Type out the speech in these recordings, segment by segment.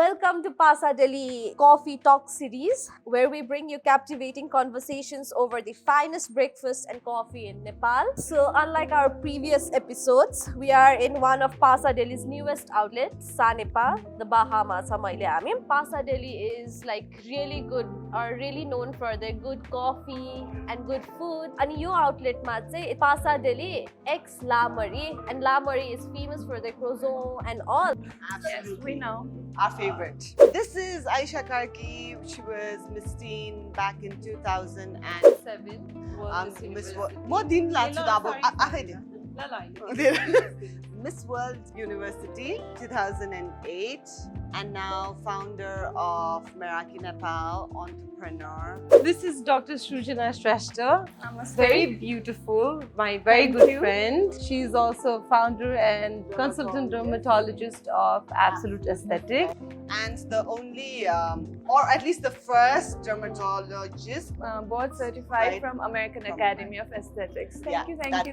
Welcome to Pasa Delhi Coffee Talk series, where we bring you captivating conversations over the finest breakfast and coffee in Nepal. So, unlike our previous episodes, we are in one of Pasa Delhi's newest outlets, Sanepa, the Bahamas. Pasa Delhi is like really good or really known for their good coffee and good food. And your outlet, Matse, Pasa Delhi X Lamari, and Lamari is famous for their croissant and all. Yes, we know. Our favorite. This is Aisha Karki. She was Miss Teen back in 2007. Miss World. More din la Miss World University 2008, and now founder of Meraki Nepal, entrepreneur. This is Dr. Shrujana Shrestha. Namaste. Very beautiful, my very good friend. She's also founder and consultant dermatologist of Absolute Aesthetic. And the only, or at least the first dermatologist. Board certified Right. from American Academy of Aesthetics. Thank you. That.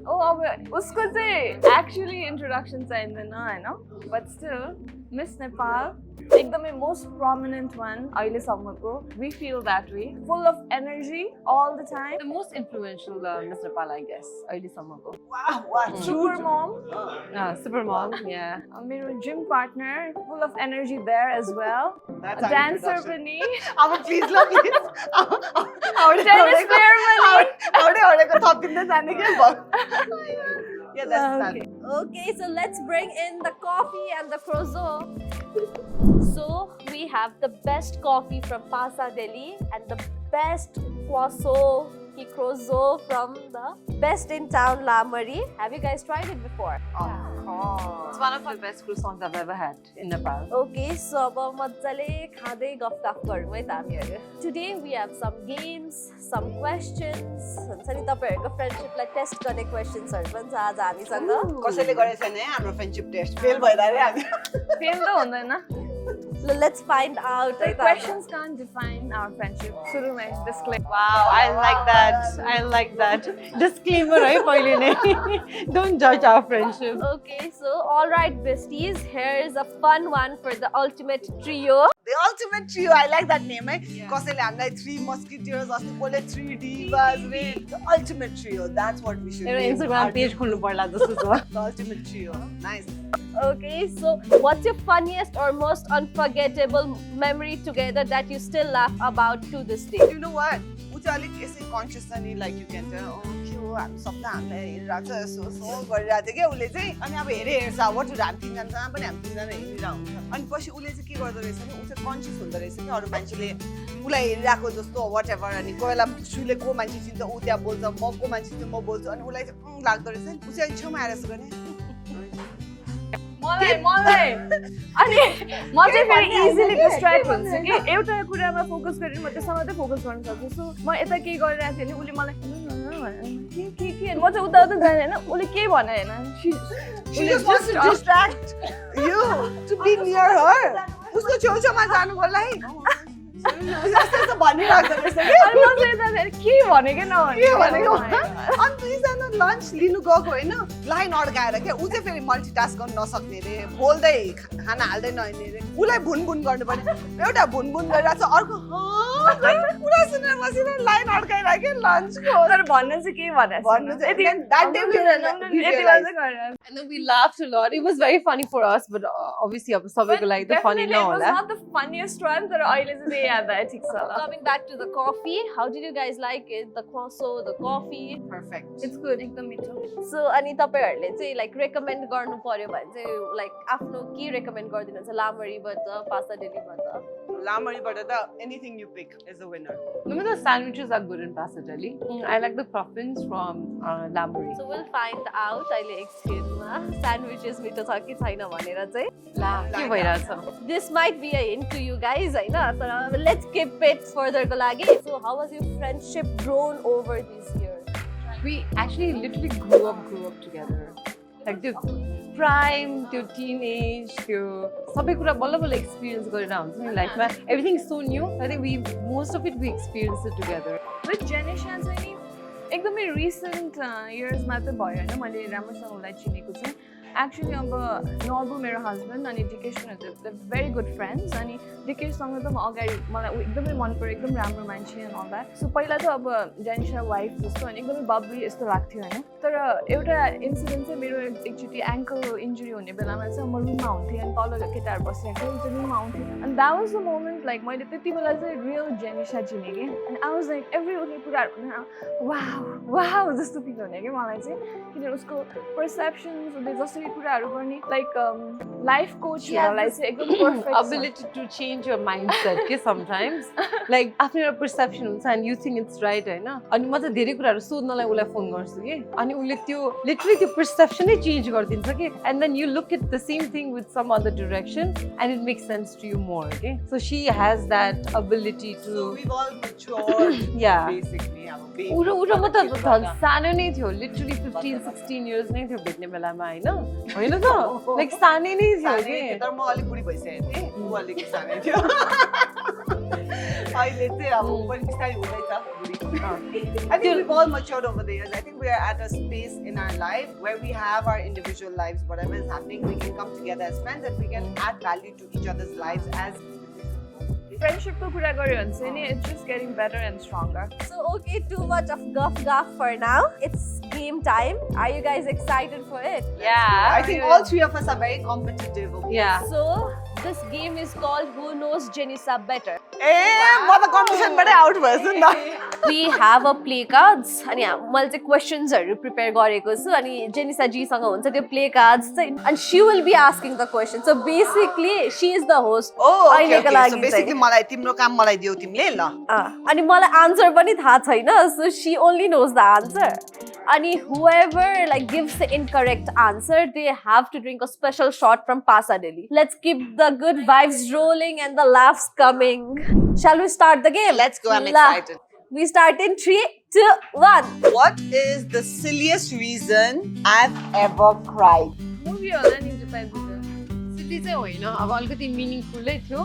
Oh, उसको चाहिँ actually introduction चाहिँदैन हैन, but still Miss Nepal एकदमै most prominent one अहिलेसम्मको. We feel that way, full of energy all the time. The most influential Miss Nepal, I guess. अहिलेसम्मको. Wow, Super mom, Super mom, yeah. मेरो gym partner, full of energy there as well. That's A our dancer introduction. पनि, Please, love please. tennis player पनि. Yeah, that's Okay. Okay, so let's bring in the coffee and the croissant. So we have the best coffee from Pasa Delhi and the best croissant from the best in town, Lamari. Have you guys tried it before? It's one of the best croissants I've ever had in Nepal. Okay, so अब मजाले खाँदै गफ गरौँ है त हामीहरू. Today we have some games, some questions. हुन्छ नि तपाईहरुको फ्रेन्डशिपलाई टेस्ट गर्ने क्वेशन्सहरु पनि छ आज हामीसँग. कसैले गरेछ नि हाम्रो फ्रेन्डशिप टेस्ट फेल भइरायो हामी. Fail त हुँदैन. Let's find out. The questions can't define our friendship. सुरुमै disclaimer. Wow, I like that. I like that. Disclaimer, है पहिले नै. Don't judge our friendship. Okay, so all right, besties. Here is a fun one for the ultimate trio. The ultimate trio, I like that name, eh? कसैले हामीलाई 3 musketeers, अस्ति कसले 3 divas, the ultimate trio. That's what we should मेरो name Instagram our- page खोल्नु पर्ला जस्तो छ. The ultimate trio. Nice. Okay, so what's your funniest or most unforgettable memory together that you still laugh about to this day? You know what? ऊ चाहिँ अलिक यसै conscious छ नि, like you can tell, के हो हामी सप्ताह हामीलाई हेरिरहेको छ, यसो गरिरहेको थियो क्या उसले चाहिँ. अनि अब हेर्छ, what would हामी तिनजना पनि हामी तिनजना हेरिरहेको हुन्छ. अनि पछि उसले चाहिँ के गर्दो रहेछ नि, ऊ चाहिँ conscious हुँदो रहेछ कि अरू मान्छेले उसलाई हेरिरहेको जस्तो वाट एभर. अनि कोही बेला सुले को मान्छे चिन्छ ऊ त्यहाँ बोल्छ, म को मान्छे चिन्छ म बोल्छु. अनि उसलाई चाहिँ लाग्दो रहेछ नि, ऊ चाहिँ छेउमा आएर यसो गर्ने. मलाई अनि म चाहिँ फेरि इजिली डिस्ट्र्याक्ट हुन्छु कि एउटा कुरामा फोकस गरेर म त्यसमा मात्रै फोकस गर्न सक्छु. सो म यता के गरिरहेको थिएँ नि, उसले मलाई के म चाहिँ उता जाने होइन, उसले के भने होइन. She just wants to distract you to be near her. उसको छेउछाउमा जानुको लागि यस्तो भनिरहेको रहेछ कि. अनि म चाहिँ यता फेरि के भनेको के भनेको नभने. अनि दुईजना लन्च लिनु गएको होइन, लाइन अड्काएर क्या. ऊ चाहिँ फेरि मल्टिटास्क गर्न नसक्ने रे, बोल्दै खाना हाल्दै नहिँड्ने रे. उसलाई भुनभुन गर्नु पर्ने, एउटा भुनभुन गरिरहेको छ, अर्को पुरा सुनेर बसेर लाइन अड्काइराख्यो लन्चको. तर भन्न चाहिँ के भने भन्नु चाहिँ that day we realized. And then we laughed a lot. It was very funny for us, but obviously अब सबैको लागि त funny Definitely, it was नहोला. not the funniest one, तर अहिले चाहिँ त्यही याद आयो. ठिक छ ल. Coming back to the coffee, how did you guys like it? The croissant, the coffee? Perfect. It's good, एकदम मिठो. So अनि तपाईहरुले चाहिँ like recommend गर्नु पर्यो भने चाहिँ like आफ्नो के recommend गरिदिनुहुन्छ? लामरीबाट, पासा डेलीबाट? Lamariबाट त anything you pick is a winner. Remember the sandwiches are good in Pasa Delhi. I like the puffins from Lamuri. So we'll find out अहिले एकछिनमा sandwiches मिठो छ कि छैन भनेर चाहिँ. के भइरहेछ? This might be a hint to you guys, हैन? तर let's keep it further को लागि. So how was your friendship grown over these years? We actually literally grew up together. Like the prime, त्यो teenage, त्यो सबै कुरा बल्ल बल्ल experience गरेर हुन्छ नि लाइफमा. Everything is so new. I think most of it we experienced it together. With Janisha चाहिँ नि एकदमै रिसेन्ट इयर्समा त भयो होइन, मैले राम्रोसँग उसलाई चिनेको छु. Actually, Norbu, मेरो husband, and Dikesh, they're very good friends. And Dikesh सँग त म अगाडि मलाई एकदमै मन पर्यो, एकदम राम्रो मान्छे and all that. So पहिला त अब जेनिसा वाइफ जस्तो अनि एकदमै बब्ली यस्तो लाग्थ्यो हैन. तर एउटा इन्सिडेन्ट चाहिँ मेरो एकचोटि एङ्कल इन्जुरी हुने बेलामा चाहिँ म रुममा हुन्थेँ अनि तल केटाहरू बसिरहेको थियो त्यो रुममा आउँथेँ. And that was the moment like मैले त्यति बेला चाहिँ रियल जेनिसा चिने के. And I was like every उसले कुराहरू wow जस्तो फिल हुने के मलाई चाहिँ. किनभने उसको पर्सेप्सन्स उसले जसरी कुराहरू गर्ने लाइक लाइफ कोचहरूलाई चाहिँ एकदम perfect ability to change your mindset के sometimes like आफ्नो एउटा perception हुन्छ and you think it's right हैन अनि म चाहिँ धेरै कुराहरू सोध्नलाई उलाई फोन गर्छु के अनि उले त्यो literally त्यो perception नै change गरिदिन्छ के and then you look at the same thing with some other direction and it makes sense to you more okay so she has that ability to So we've all matured yeah basically उरो म त सानो नै थियो literally 15-16 years नै थियो भेट्ने बेलामा हैन हैन त लाइक सानै नै थियो के तर म अलिक बुढी भइसकेको थिएँ उ अलिक सानै थियो अहिले चाहिँ अब पनि बिस्तारै हुँदैछ बुढी I think we've all matured over the years. I think we are at a space in our life where we have our individual lives, whatever is happening, we can come together as friends and we can add value to each other's lives as फ्रेन्डशिपको कुरा गर्यो भने चाहिँ नि it's just getting better and stronger. So okay, too much of guff for now. It's game time. Are you guys excited for it? Yeah. I think all three of us are very competitive. yeah So this game is called Who Knows Janisa Better. म त कम्पिटिसनबाटै out भएछु नि त We have a play cards अनि मैले चाहिँ क्वेसन्सहरू prepare गरेको छु अनि जेनिसा जीसँग हुन्छ त्यो प्ले कार्ड्स चाहिँ and she will be asking the question. So basically she is the host. अहिलेको लागि so basically मलाई तिम्रो काम मलाई दियौ तिमीले ल अनि मलाई आन्सर पनि थाहा छैन so she only knows the answer. अनि whoever like gives the incorrect answer they have to drink a special shot from Pasa Delhi. Let's keep the good vibes rolling and the laughs coming. Shall we start the game? Let's go, I'm excited. We start in 3, 2, 1. What is the silliest reason I've ever cried? Movie होला नि जुता जुता. सिली चाहिँ होइन अब अलिकति मिनिङफुलै थियो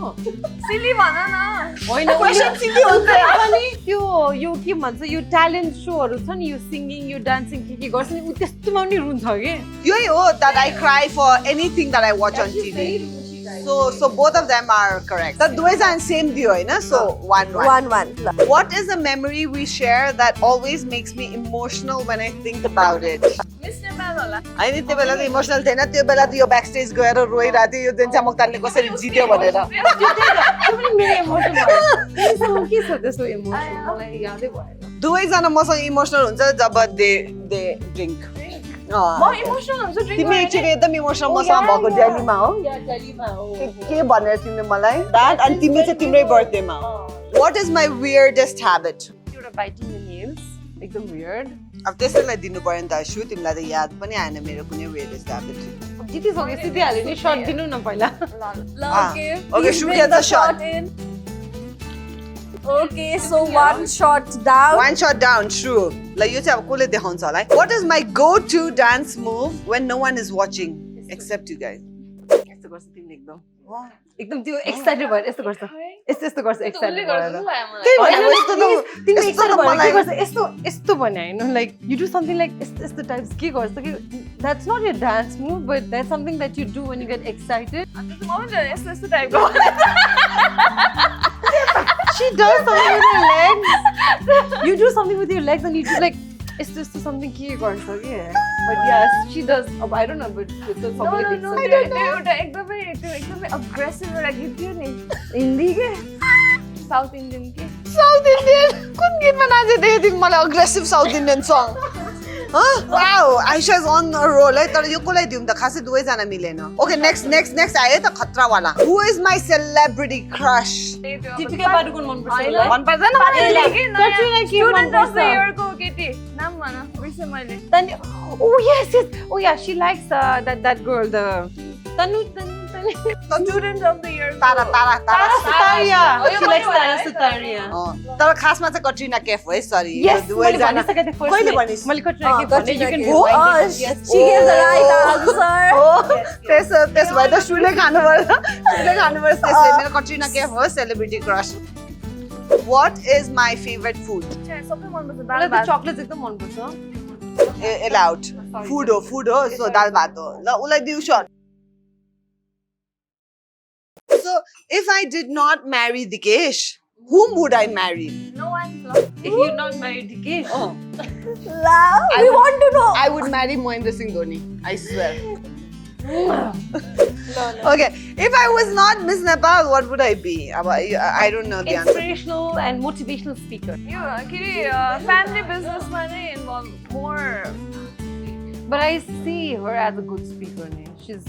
सिली भन न. होइन Question silly हुन्छ अनि त्यो यो के भन्छ यो ट्यालेन्ट सोहरू छ नि यो सिङ्गिङ यो डान्सिङ के गर्छ नि उ त्यस्तोमा पनि रुन्छ के यही हो that I cry for anything that I watch on TV. So both of them are correct. The duas are same दियो हैन so 1-1. 1-1. What is a memory we share that always makes me emotional when I think about it? Miss Nepal होला. होइन त्यो बेला त emotional थिएन त्यो बेला त यो back stage गएर रोइरहेको थियो यो जेन्सा मोक्तानले कसरी जित्यो भनेर त्यो पनि मेरो इमोसन भयो तिमीसँग के छ त्यस्तो इमोसन मलाई यादै भएन दुवैजना मसँग इमोसनल हुन्छ जब दे ड्रिङ्क म इमोसनल हुन्छु ड्रिङ्क तिमी एकचोटि एकदम इमोसनल मसँग भएको दिल्लीमा हो के भनेर तिमीले मलाई द्याट अनि तिमी चाहिँ तिम्रै बर्थडेमा what is my weirdest habit एउटा बाइटिङ द नेल्स एकदम वियर्ड अब त्यसैलाई दिनु पर्यो नि त सु तिमीलाई त याद पनि आएन मेरो कुनै वियर्डेस्ट ह्याबिट जितिसके सिधिहाल्यो नि सर्ट दिनु न पहिला Okay, okay, please should we bring get the shot? in. Okay, so one shot down. One shot down, true. Like you say, कसले देखाउँछ होला है. What is my go-to dance move when no one is watching except you guys? यस्तो गर्छ तिमीले एकदम त्यो excited भएर यस्तो गर्छ यस्तो गर्छ एक्साइटेड भएर त्यही भनेको यस्तो त तिमीले यस्तो त एक्साइटेड भएर मलाई के गर्छ यस्तो भने हैन like you do something like यस्तो टाइप्स के गर्छ कि that's not your dance move but that's something that you do when you get excited यस्तो टाइपको. she does something with her legs you do something with your legs and you do like it's just something ke garcha ke but yes she does I don't know but it's something No, एउटा एकदमै aggressive एउटा गीत थियो नि हिन्दी के south Indian के south Indian कुन गीतमा नाचेदेखि तिमी मलाई अग्रेसिभ साउथ इन्डियन सङ wow Aisha is on a roll है तर यो कसलाई दिउँ त खासै दुवैजना मिलेन ओके नेक्स्ट आयो त खतरावाला who is my celebrity crush Deepika Padukone मन पर्छ मन पर्दैन स्टुडेन्ट अफ द इयरको केटी नाम भन बिर्सेँ मैले. oh yes oh yeah she likes that girl the Tanu student of the year Tara Sutaria she likes Tara Sutaria तर खासमा चाहिँ कट्रिना कैफ हो है सरी yes दुवैजना मैले कहिले भनिस् मैले कट्रिना कैफ भने you can Oh, she gave the right answer. त्यसो भए त सुले खानु पर्छ त्यसै मेरो कट्रिना कैफ हो celebrity crush What is my favorite food? सबै मन पर्छ दाल मलाई भात. त चकलेट एकदम मन पर्छ Allowed. Food हो so दाल भात हो ल उलाई दिउँसो So if I did not marry Dikesh, whom would I marry? No one's lost. If you're not married, Dikesh. Oh, Love, we want to know. I would marry Mohendra Singh Dhoni. I swear. Okay, if I was not Miss Nepal, what would I be? I don't know the answer. Inspirational and motivational speaker. You family business money involve more. But I see her as a good speaker. She's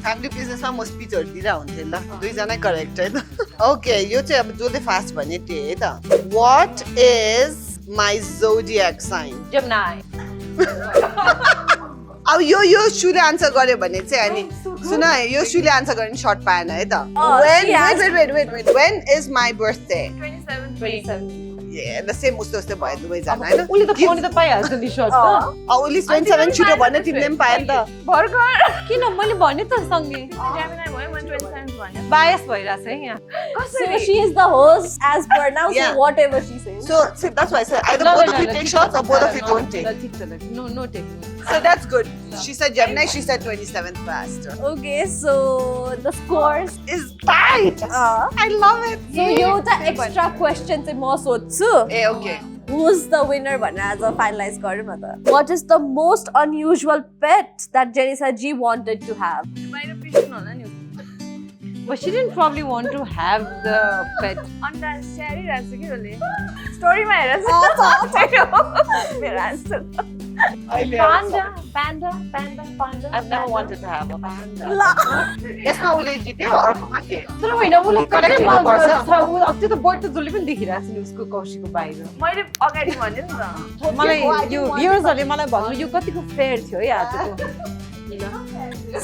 Family business मा म स्पिचहरु दिरा हुन्थे ल दुईजना correct है त okay यो चाहिँ अब जसले फास्ट भन्ने त्यो है त what is my zodiac sign Gemini. अब यो शुले आन्सर गर्यो भने चाहिँ अनि सुन यो शुले आन्सर गर्ने सर्ट पाएन है त wait when is my birthday 27. yeah the same उस्तै भयो दुवैजना हैन उले त पाउने त पाइहाल्छ नि सर्ट त उले 27 छिटो भन्ने तिमीले पनि पाए नि त भर्खर किन मैले भने त सँगै Gemini भयो मैले 27 भन्यो बायस भइराछ है यहाँ So she is the host as per now, Yeah. so whatever she says. so see, that's why I said either both of you take shots or both of you don't take ठिक छ no take so that's good she said Gemini she said 27th faster Okay, so the scores. is tight I love it So एउटा extra question चाहिँ म सोध्छु. ए okay Who's the winner भनेर आज finalize गरौँ न त. What is the most unusual pet that Janisa Ji wanted to have? बाहिर पिस्नु होला नि But she didn't probably want to have the pet. अन्डा स्याहारिरहेको छ कि उसले स्टोरीमा हेरेर मेरो answer Panda. I've never wanted to have a panda. यसमा उले जित्यो अर्कोमा के तर होइन उसले करेक्ट त्यो त बर्ड त जसले पनि देखिरहेको छ नि उसको कौशीको बाहिर मैले अगाडि भने नि त मलाई यो भ्युअर्सहरूले मलाई भन्नु यो कतिको फेयर थियो है आजको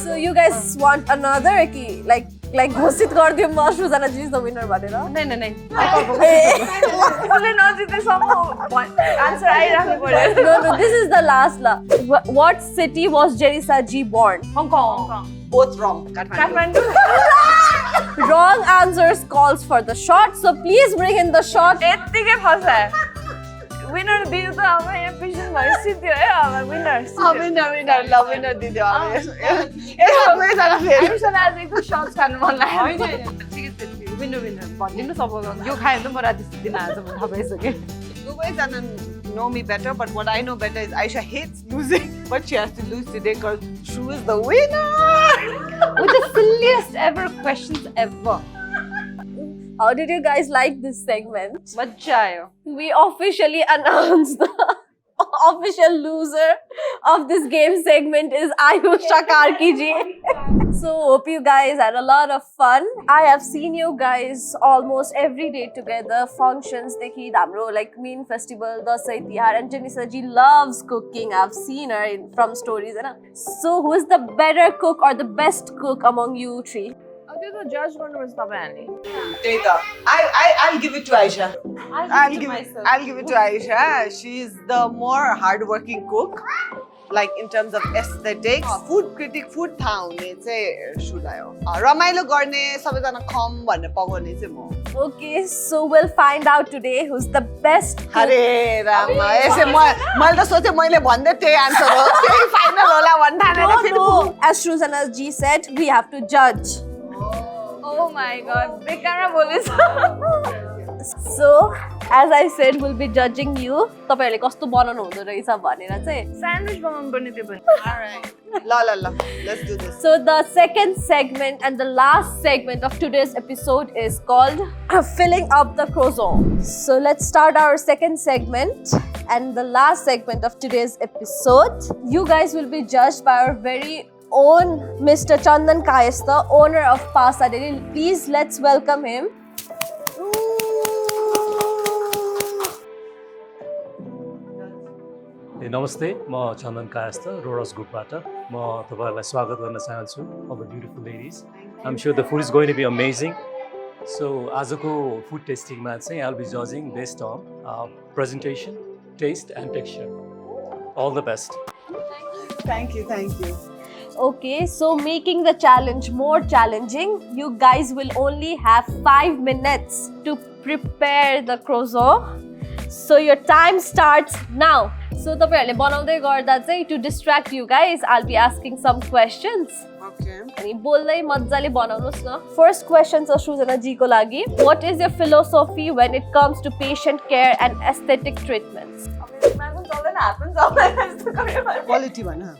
So you guys want another कि like घोषित गरिदिउँ म सृजना जी इज द विनर भनेर. नै उसले नजितेसम्म आन्सर आइराख्नु पर्यो No, this is the last la. What city was Janisa Ji born? Hong Kong both wrong Kathmandu Kathmandu Wrong answers calls for the shot, so please bring in the shot. यत्तिकै फसायो winner दियो त अब यहाँ पिसन भएर सिद्धियो है अब विनर विनर दिदियो यसमा दुईजना फेरि हामीसँग आज एकदम सट खानु मन लाग्यो विनर भनिदिनुहोस् अब यो खायो भने त म राति सुत्दिनँ आज म थाहा पाइसकेँ दुवैजना know me better but what I know better is Aisha hates losing but she has to lose today because she is the winner with the silliest ever questions ever How did you guys like this segment? मजा आयो We officially announced the official loser of this game segment is Ayusha Karki ji. So hope you guys had a lot of fun. I have seen you guys almost every day together, functions, dekhi hamro like main festival, Dasai Tihar, and Janisa ji loves cooking. I've seen her from stories. So who is the better cook or the best cook among you three? त्यो त जज गर्नुपर्छ तपाईहरुले त्यही त I'll give it to Aisha I'll give it to Aisha she is the more hardworking cook like in terms of aesthetics food critic food थाहा हुने चाहिँ सुलाई हो रमाइलो गर्ने सबैजना खम भन्ने पकाउने चाहिँ म Okay, so we'll find out today who's the best cook. अरे रामा यसै मैले त सोचे मैले भन्दै त्यही आन्सर हो त्यही फाइनल होला भन्न थालेर फेरि No, as Shruzana ji said, we have to judge. Oh my god बेकारमा बोलेछ So, as I said, we'll be judging you. तपाईहरुले कस्तो बनाउनु हुँदो रहेछ भनेर चाहिँ. स्यान्डविच बनाउनु पर्ने त्यो पनि alright ल let's do this So the second segment and the last segment of today's episode is called Filling Up the Croissant. So let's start our second segment and the last segment of today's episode. You guys will be judged by our very own Mr. Chandan Kayastha, owner of Pasta Deli. Please let's welcome him. नमस्ते म चन्दन Kayastha roads ग्रुपबाट म तपाईहरुलाई स्वागत गर्न चाहन्छु of the beautiful ladies I'm sure the food is going to be amazing so आजको food tasting मा चाहिँ I'll be judging based on presentation taste and texture all the best thank you Okay, so making the challenge more challenging, you guys will only have 5 minutes to prepare the croissant. So your time starts now. So तपाईहरुले बनाउँदै गर्दा चाहिँ to distract you guys, I'll be asking some questions. Okay. अनि बोल्दै मज्जाले बनाउनुस् न. First question छ सृजना जी को लागि. What is your philosophy when it comes to patient care and aesthetic treatments? Quality one, huh?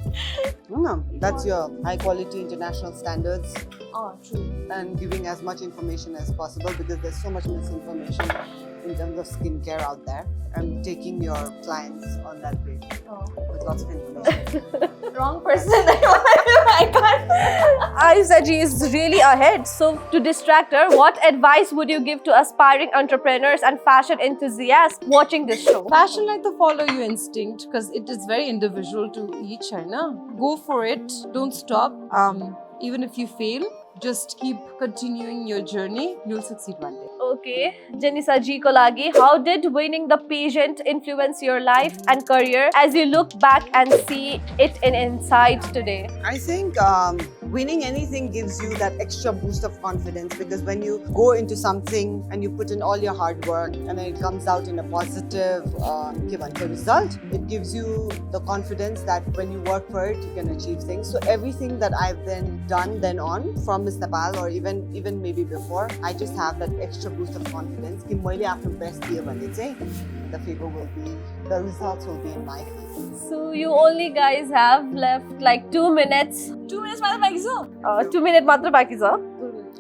That's your high quality international standards True. and giving as much information as possible because there's so much misinformation in terms of skincare out there, and taking your clients on that way with lots of information. Wrong person. I can't. Ayesha ji is really ahead. So to distract her, what advice would you give to aspiring entrepreneurs and fashion enthusiasts watching this show? Fashion like the follow your instinct because it is very individual to each, go for it, don't stop. Even if you fail, just keep continuing your journey, you'll succeed one day. Okay, Janisa ji ko lagi, how did winning the pageant influence your life and career as you look back and see it in insight today? I think winning anything gives you that extra boost of confidence because when you go into something and you put in all your hard work and then it comes out in a positive result, it gives you the confidence that when you work for it, you can achieve things. So everything that I've done then on from Miss Nepal or even maybe before, I just have that extra boost of confidence. कि मैले आफ्नो best दियो भने चाहिँ the results will be in my favor. So you only guys have left like 2 minutes. 2 minutes मात्र बाँकी छ. 2 minutes मात्र बाँकी छ.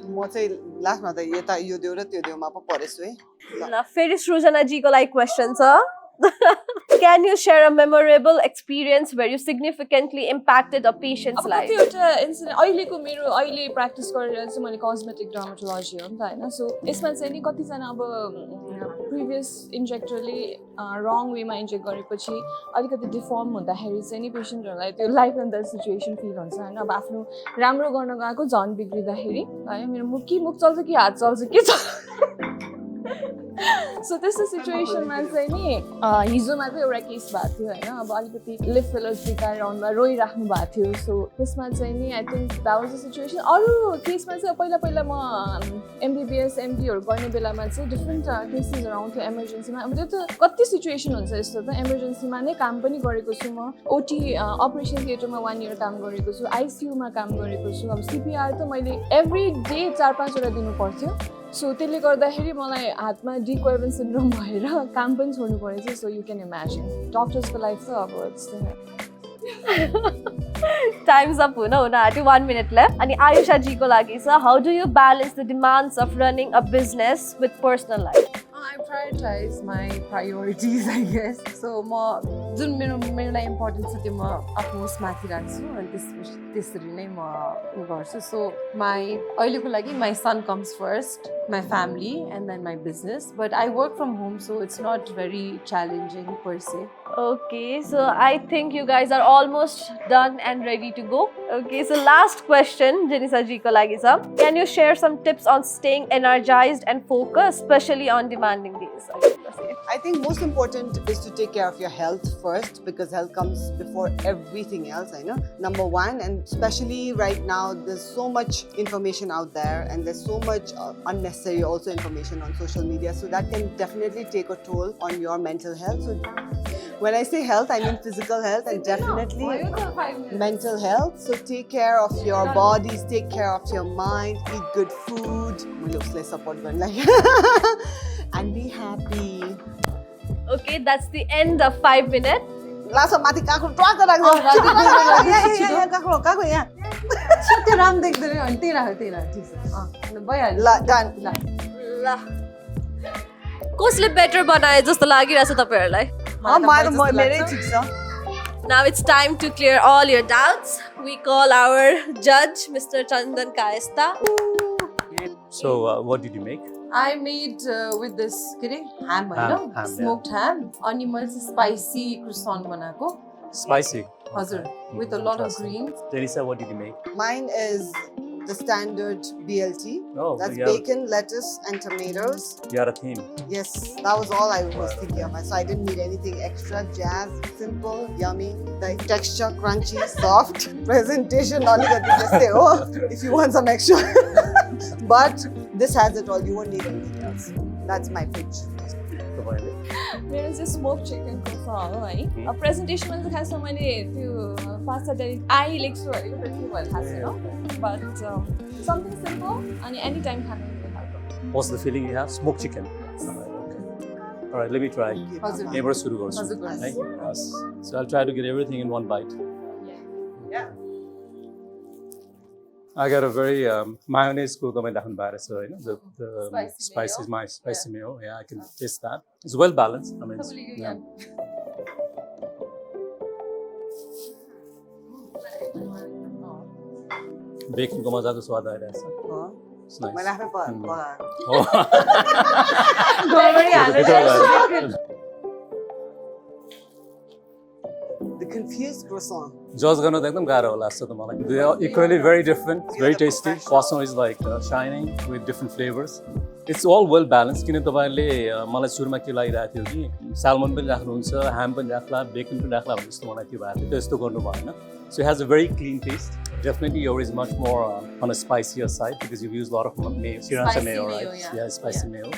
म चाहिँ लास्टमा त यता यो देऊ र त्यो देउमा पो परेछु है. ल फेरि सृजना जी को लागि क्वेशन छ. Can you share a memorable experience where you significantly impacted a patient's life? अब एउटा इन्सिडेन्ट अहिलेको मेरो अहिले प्र्याक्टिस गरेर चाहिँ मैले कस्मेटिक डर्माटोलोजी हो नि त होइन. सो यसमा चाहिँ नि कतिजना अब प्रिभियस इन्जेक्टरले रङ वेमा इन्जेक्ट गरेपछि अलिकति डिफर्म हुँदाखेरि चाहिँ नि पेसेन्टहरूलाई त्यो life and death situation feel हुन्छ होइन. अब आफ्नो राम्रो गर्न गएको झन् बिग्रिँदाखेरि है मेरो मुख चल्छ कि हात चल्छ के छ. सो त्यस्तो सिचुएसनमा चाहिँ नि हिजोमा चाहिँ एउटा केस भएको थियो होइन. अब अलिकति लिप फिलर्स बिगाएर आउनुमा रोइराख्नु भएको थियो. सो त्यसमा चाहिँ नि I think that was the situation. अरू केसमा चाहिँ पहिला म एमबिबिएस एमडीहरू गर्ने बेलामा चाहिँ डिफ्रेन्ट केसेसहरू आउँथ्यो इमर्जेन्सीमा. अब त्यो त कति सिचुएसन हुन्छ यस्तो त. इमर्जेन्सीमा नै काम पनि गरेको छु म. ओटी अपरेसन थिएटरमा 1 year काम गरेको छु. आइसियुमा काम गरेको छु. अब सिपिआर त मैले एभ्री डे 4-5 वटा दिनु पर्थ्यो. सो त्यसले गर्दाखेरि मलाई हातमा डिकोएभन सिन्ड्रोम भएर काम पनि छोड्नु परेछ. सो यु क्यान इमेजिन डक्टर्सको लाइफ त अब Time's up हुन आँट्यो. 1 minute left. अनि आयुषा जी को लागि छ, how do you balance the demands of running a business with personal life? I prioritize my priorities, I guess. So जुन मेरो लागि इम्पोर्टेन्ट छ त्यो म आफ्नो माथि राख्छु अनि त्यसरी नै म गर्छु. सो अहिलेको लागि my son comes first, my family and then my business. But I work from home, so it's not very challenging per se. Okay, so I think you guys are almost done and ready to go. Okay, so last question, Janisa ji ko लागि छ. Can you share some tips on staying energized and focused, especially on demanding days? I think most important is to take care of your health first because health comes before everything else, I know. Number one, and especially right now, there's so much information out there and there's so much unnecessary also information on social media. So that can definitely take a toll on your mental health. So when I say health, I mean physical health and definitely mental health. So take care of your bodies, take care of your mind, eat good food. And be happy. Okay, that's the end of 5 minutes. Last one, Mati Kakro, Twaka त्यो राम देख्दै अनि त्यही राख ठीक छ भइहाल्यो. Done. ल कसले बेटर बनाए जस्तो लागिरहेछ तपाईहरुलाई? मेरै ठिक छ. Now it's time to clear all your doubts. We call our judge, Mr. Chandan Kayastha. So what did you make? I made with this ham, ham, smoked ham. Ani मैले spicy croissant बनाएको. Spicy. Hazur, with a lot of greens. Teresa, what did you make? Mine is the standard BLT. Oh, That's yeah. bacon, lettuce, and tomatoes. You had a theme. Yes, that was all I was thinking of. So I didn't need anything extra. Jazz, simple, yummy, the texture, crunchy, soft. Presentation, only got to just say, oh, if you want some extra. But this has it all. You won't need anything else. That's my pitch. तपाईँले मेरो चाहिँ smoke चिकनको छ हो है प्रेजेन्टेसनमा चाहिँ खासमा मैले त्यो पास्ता डेली आई लेख्छु भनेको त्यो के भएर थाहा छैन बट समथिङ सिम्पल अनि एनी टाइम खानु मिल्ने खालको What's the feeling you have? Smoked chicken. Okay. All right, let me try. हजुर यहाँबाट सुरु गर्छु हजुर गर्नुहोस्। है Yes. So I'll try to get everything in one bite. Yeah. I got a very mayonnaise को तपाईले राख्नु भएको रहेछ हैन the Spicy spices mayo. my spicy mayo. Yeah, I can taste that. It's well balanced. I mean, तपाईँले यो yeah. Bacon को मजाको स्वाद आइरहेछ. It's nice. मैले आफै Mm. पकाएको Oh. गोबरी हालेर The confused croissant. Judge गर्न त एकदम गाह्रो होला जस्तो त मलाई. They are equally very different. It's very tasty. Croissant is like shining with different flavors. It's all well balanced. किन तपाईहरुले मलाई सुरुमा के लागिरहेको थियो कि साल्मन पनि राख्नुहुन्छ, ह्याम पनि राख्ला, बेकन पनि राख्ला भन्ने जस्तो मलाई त्यो भएको थियो. त्यस्तो गर्नु भएन. So it has a very clean taste. Definitely yours is much more on a spicier side because you've used a lot of mayo, sriracha Spicy mayo, mayo, right? yeah. Spicy mayo.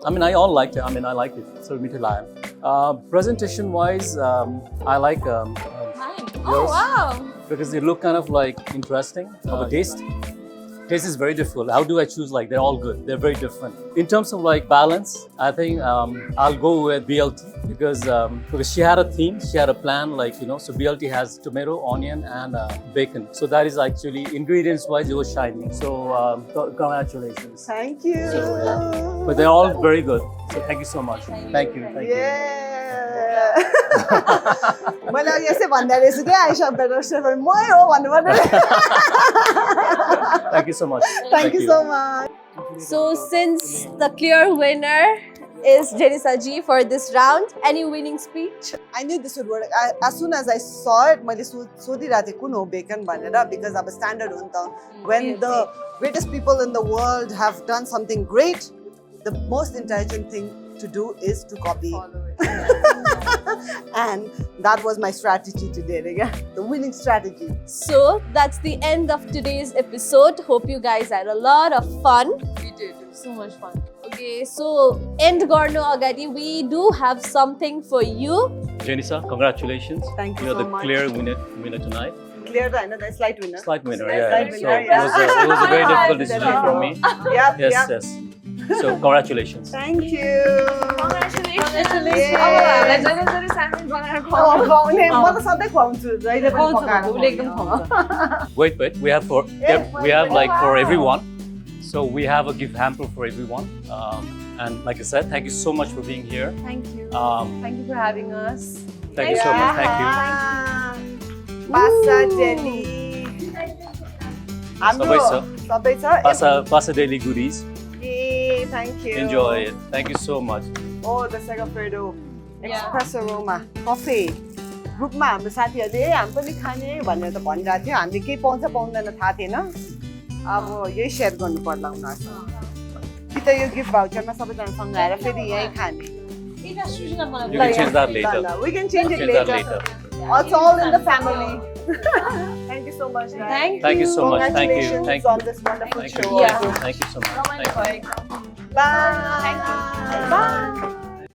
I mean, I all liked it. I mean, I liked it. So meaty lion. Presentation-wise, I like Mine. Oh Yours? wow because they look kind of like interesting. Of a taste. Taste is very difficult. How do I choose? Like they're all good. They're very different. In terms of like balance, I think I'll go with BLT because she had a theme, she had a plan. Like so BLT has tomato, onion, and bacon. So that is actually ingredients-wise, it was shiny. So congratulations. Thank you. So, But they're all very good. So thank you so much. Thank you. Thank you. Yeah. मैले अघि यसै भन्दा रहेछु क्या आइसक्दा restaurant मै हो भन्नु पर्ने Thank you so much. Thank you so much. So since the clear winner is Janisa Ji for this round, any winning speech? I knew this would work. As soon as I saw it, मैले सोधिरहेको थिएँ कुन हो bacon भनेर because अब standard हो नि त. When the greatest people in the world have done something great, the most intelligent thing to do is to copy. And that was my strategy today, the winning strategy. So that's the end of today's episode. Hope you guys had a lot of fun. We did. It was so much fun. Okay, so end garno agadi, we do have something for you. Janisa, congratulations. Thank you You're so the much. clear winner tonight. Clear the slight winner. Slight winner, Slight yeah. winner, So it was a very difficult decision for me. Yep, Yes, yep. yes. So congratulations. Thank you. Congratulations. Yay. जहिले sandwich बनाएर खुवाउने म त सधैँ खुवाउँछु जहिले पनि खुवाउँछ पकाएर उसले एकदम खुवाउँछ Wait, we have we have like for everyone. So we have a gift hamper for everyone. And like I said, thank you so much for being here. Thank you. Um, Thank you for having us. Thank you so much. Thank you. Pasta jelly. सबै छ. सबै छ. Pasa daily goodies. Yay, thank you. Enjoy it. Thank you so much. Oh, the Segafredo Express Aroma Coffee. ग्रुपमा हाम्रो साथीहरूले हामी पनि खाने भनेर त भनिरहेको थियो हामीले केही पाउँछ पाउँदैन थाहा थिएन अब यही सेयर गर्नु पर्ला उनीहरूसँग कि त यो गिफ्ट भाउचरमा सबैजनासँग आएर फेरि यहीँ खाने You can change that later. We can change it Change that later. later. It's all in the family. Thank you so much, guys. Thank you so much. Thank you. Congratulations Thank you. on this wonderful Thank show. you. Thank you so much. Thank you. Bye. Thank you. Bye.